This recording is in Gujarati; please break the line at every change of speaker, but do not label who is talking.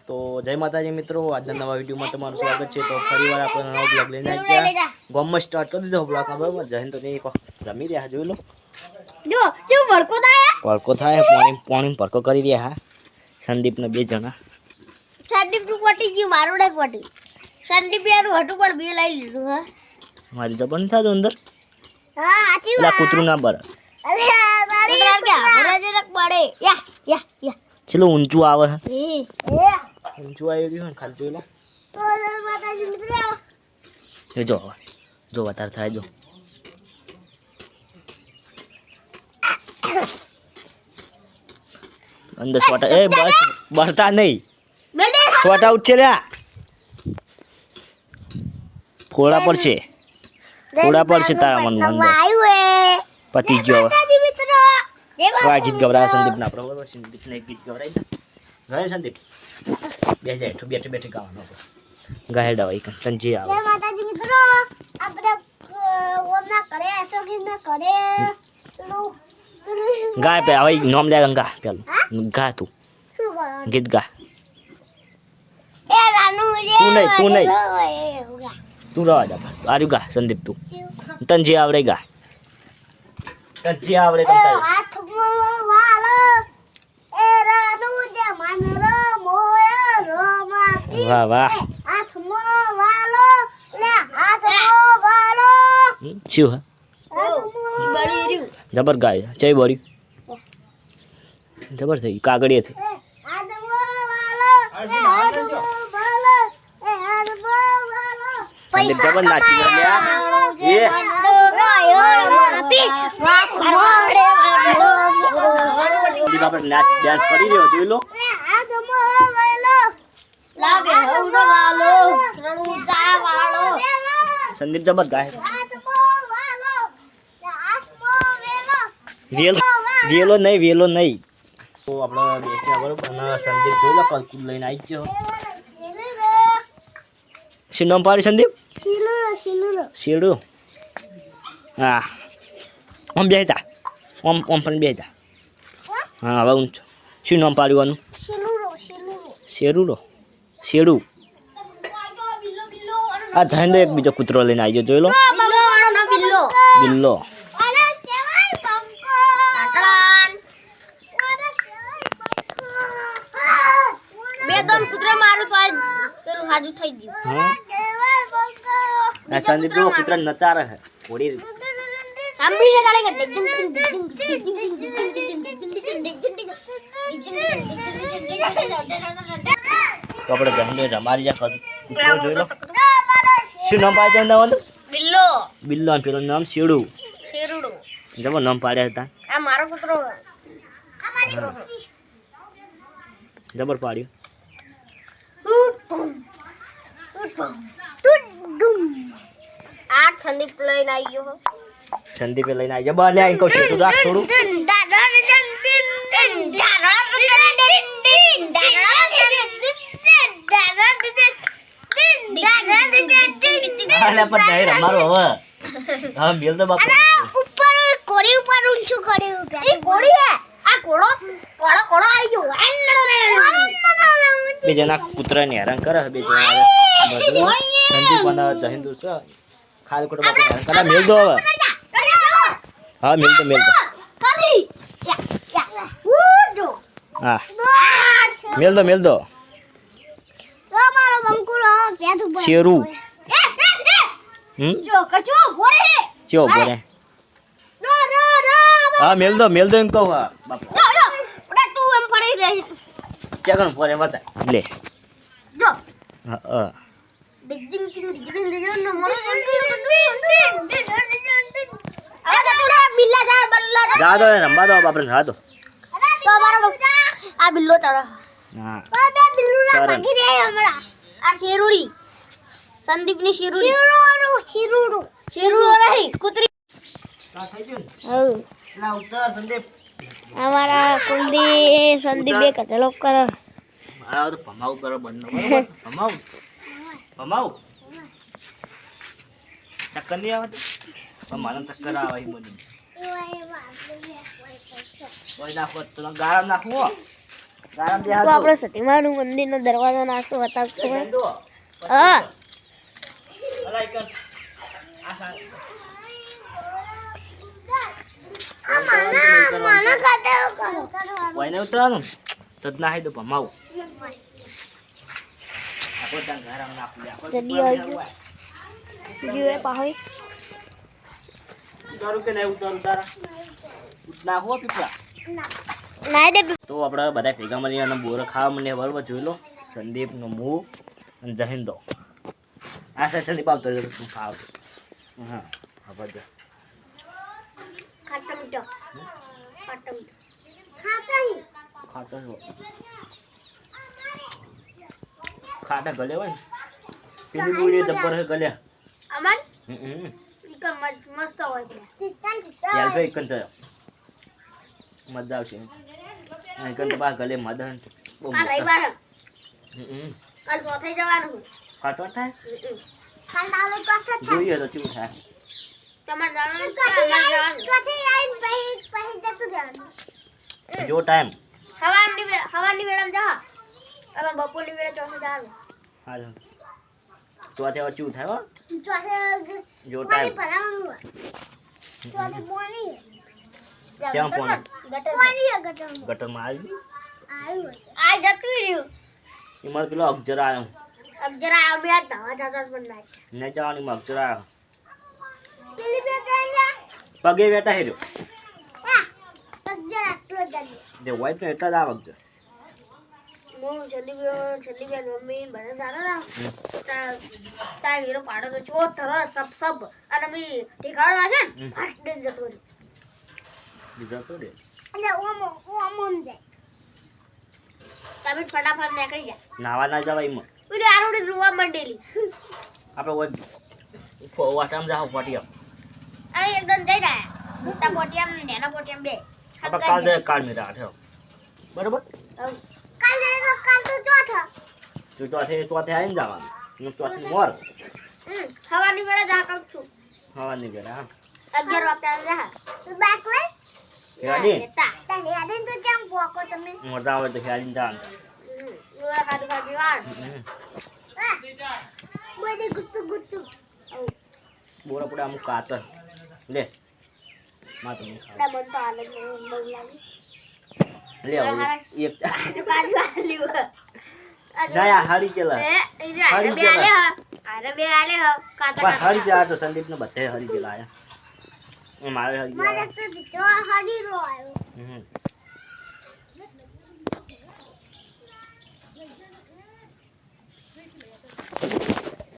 તો જય માતાજી મિત્રો, આજના નવા વિડીયોમાં તમારું સ્વાગત છે। તો ફરીવાર આપણે નવો બ્લોગ લઈને આવી ગયા। ગોમમાં સ્ટાર્ટ કરી દીધો બ્લોગ, બરાબર। જયંત તો નહીં જમી રહ્યા, જોઈ લો
જો જો
ભડકો થાય પાણી ભડકો કરી રહ્યા હા સંદીપને બે જણા।
સંદીપ નું પટી ગયું, મારું નહીં પટી। સંદીપ યારું હટું પણ બે લઈ લીધું હા।
મારી જબર ન થાજો અંદર।
હા સાચી
એટલે કૂતરું ના બરે।
અરે મારી કૂતરા જરક બડે યા યા યા
ચલો ઊંચું આવે હે,
એ
ઊંચું આવી રહ્યું ખાલી જોઈ લો।
તો માતાજી મિત્રો
જો વધારે થાય જો અંદર સોટા એ બસ બરતા નહીં સોટા ઉઠશે લ્યા ફોડા પડશે તારા મનમાં અંદર પતી ગયો હવે આ ગીત ગવડાવે સંદીપ ના બરોબર સંદીપ ને ગીત ગવડાવી દે ગાય સંદીપ બે જાય બેઠે ગાવાનો ગાય ડવાઈ કંજી આવે
જય માતાજી મિત્રો આપણે ઓમના કરે અશોકના કરે
ગાય પે હવે નામ લે ગંગા પેલું ગા તું
શું કરો
ગીત ગા
એ રાનુ
તું નહીં તું રવા જા બસ આર્યું ગા સંદીપ તું તને જે આવડે ગા તને જે આવડે તને
હાથમાં વાલો એ રાનુ જે મનરો મોય રોમાપી
વાહ
હાથમાં વાલો લે હાથમાં વાલો
શું હે
બળી રહ્યું
જબર ગાય ચઈ બોરી જબર થઈ કાગડીએ થઈ
હાથમાં વાલો એ હાથમાં વાલો એ હાથમાં વાલો
સંદીપ જબર નાચી રહ્યા એ સંદીપ આપણે નાચ ડાન્સ કરી રહ્યો જોઈ લો સંદીપ જબર ગાય વેલો નહીં તો આપણે બેસ્યા બરોબર અને સંદીપ જોઈ લો કલકુલ લઈને આવી ગયો શું નામ પાડી સંદીપ શેડું હા ઓમ બે જા ઓમ પણ બે જા હા હવે ઊંચો શું નામ પાડ્યું શેડું આ જઈને એક બીજો કૂતરો લઈને આવી ગયો જોઈ લો બિલ્લો સંદીપ જો કૂતરા નચારે હે ઘોડી તો આપણે ગંદે રમારી જા કૂતરો જોઈ લો શું નામ પાડે નવાનું બિલ્લો અને પેલું નામ શેડું જબર નામ પાડ્યા હતા
આ મારો કૂતરો
જબર પાડ્યું
આ સંદીપ લઈને આવી ગયો
સંદીપે લઈને આવી જા બહાર લે આઈ કહું શેડું રાખ થોડું આલે પર નહીં રમારો હવે હા મેલ તો બાપ
ઉપર કોડી ઉપર ઊંચું કર્યું એ કોડી હે આ કોડો આવી ગયો
બે જણા કૂતરાને હેરાન કરે બે જણા સંદીપ અને જહિંદુ છે ખાલી કોટ બાપ હેરાન કરે મેલ દો હવે હા મેલ તો
ખાલી
હા મેલ દો
તો મારો બંકુરો ક્યાં ઉપર
શેરું
જો કચો બોરે
ચો બોરે
રો
હા મેલ દો એમ કહું હા બાપ
ઓડા તું એમ પડી રહી
ચગણ પોરે બતા લે
જો
હા
ડિંગ નો મોર આ તો બિલ્લા જા બલ્લા
જા દો રંબા દો બાપરે જા દો
તો મારો આ બિલ્લો ચડો
હા
બાબા બિલ્લો ના ભાગી રે હમણા આ શેરુડી સંદીપની શેરુડી શેરુડો નહીં કૂતરી
કા થઈ ગયું
હા
ના ઉતર સંદીપ
અમારા કુલદીપ સંદીપ બે કચલો કરો
આ તો ભમાવ કરો બંધ બરોબર ભમાવ ચક્કર નહીં આવે પણ મને ચક્કર આવે બધું ઓય નાખો તો ગાળા નાખવો આરામ
તો આપણો સતીમાનું મંદિરનો દરવાજો નાખતો બતાવતો હોય હા
કોઈને ઉતરવાનું તો જ નાહી દો ભમાવું આખો ત્યાં ઘર આમ નાખી દે આખો
જલ્દી આવી ગયો જીવે પાહોય
ઉતારું કે નહીં ઉતારું તારા નાખો પીપળા
નાઈ દે
તો આપણે બધા ભેગા મળી અને બોર ખાવા મળીએ બરાબર જોઈ લો સંદીપનો મું અને જહિંદો આ સાહેબ સંદીપ આવતો રહ્યો તું ખાવ હા ખબર છે
ખાટા મીઠો ખાટા
ખાતા છો ખાટા ગલે હોય ને પેલી બોલી જબ્બર હે ગલે
અમાર
હમ
ઈકા મસ્ત હોય
યાર ભાઈ કન ચા મજા આવશે અહીં કન તો બા ગલે મદન બહુ
કાલ રવિવાર
હમ
કાલ ચોથે જવાનું
ખાતો થાય
કાલ દાલો ચોથે
જોઈએ તો કેવું થાય
તમાર જવાનું ચોથે આવીને પછી જતું જવાનું
જો ટાઈમ
હવાની વેળામાં જા હવે બપોરની વેળા ચોથે જવાનું
હા તો આ તેવા કેવું થાય હો
ચોથે
જો ટાઈમ
ભરાવાનું ચોથે બોની
ક્યાં પોણી ગટરમાં આવી
આ જતું રહ્યું
એમાં પેલો અક્ષર આવ્યો
अब जरा अब यार धावा जाता बनना है
ને જવાની માં અક્ષર આવ્યો
पहले भी करेंगे
પગે બેઠા હેર્યો
हां तक जरा आटलो जाने
જે વ્હાઈટ ને એટલા જ આવે અક્ષર
મો છલ્લી બે મમ્મી બને સારા ના તાર હીરો પાડો તો ચો થર સબ અને મી ઠીકાણવા છે ને ફાટ દે જતો રહ્યો
બીજા તો દે
અને ઓમ દે તમે ફટાફટ નીકળી જા
નાવા ના જવાય એમાં
ઓલી આરોડી રૂવા મંડેલી
આપણે વાટામાં જાવ ફોટિયા
આ એકદમ જઈ રહ્યા મોટા પોટિયામ ને નાના પોટિયામ બે
આપણે કાલ દે કાલ મી રાઠો બરાબર
કાલ તો ચોથા
તો ચોથે આવીને જવાનું હું ચોથી મોર
હવાની વેળા જા કઉ છું
હવાની બેડા હા
11 વાગતા જા તો બાક લઈ
હેડી
તાલે આદે તો ચમ પોકો તમે
મજા આવે તો હેડીને જવાનું
રોયા ખાધું વાર બોડી ગુટ્ટુ
બોરા પડે અમુક કાતર લે માં તમને ખાવ
ના મન તો આલે બહુ લાગી
લે હવે એક
બાજુ આલી
જાય હારી કેલા
અરે બે આલે હ કાતા
બસ હરી જા તો સંદીપ ને બધે હરી ગયેલા આયા મારે હરી ગયા
તો જો હાડી રો આવ્યો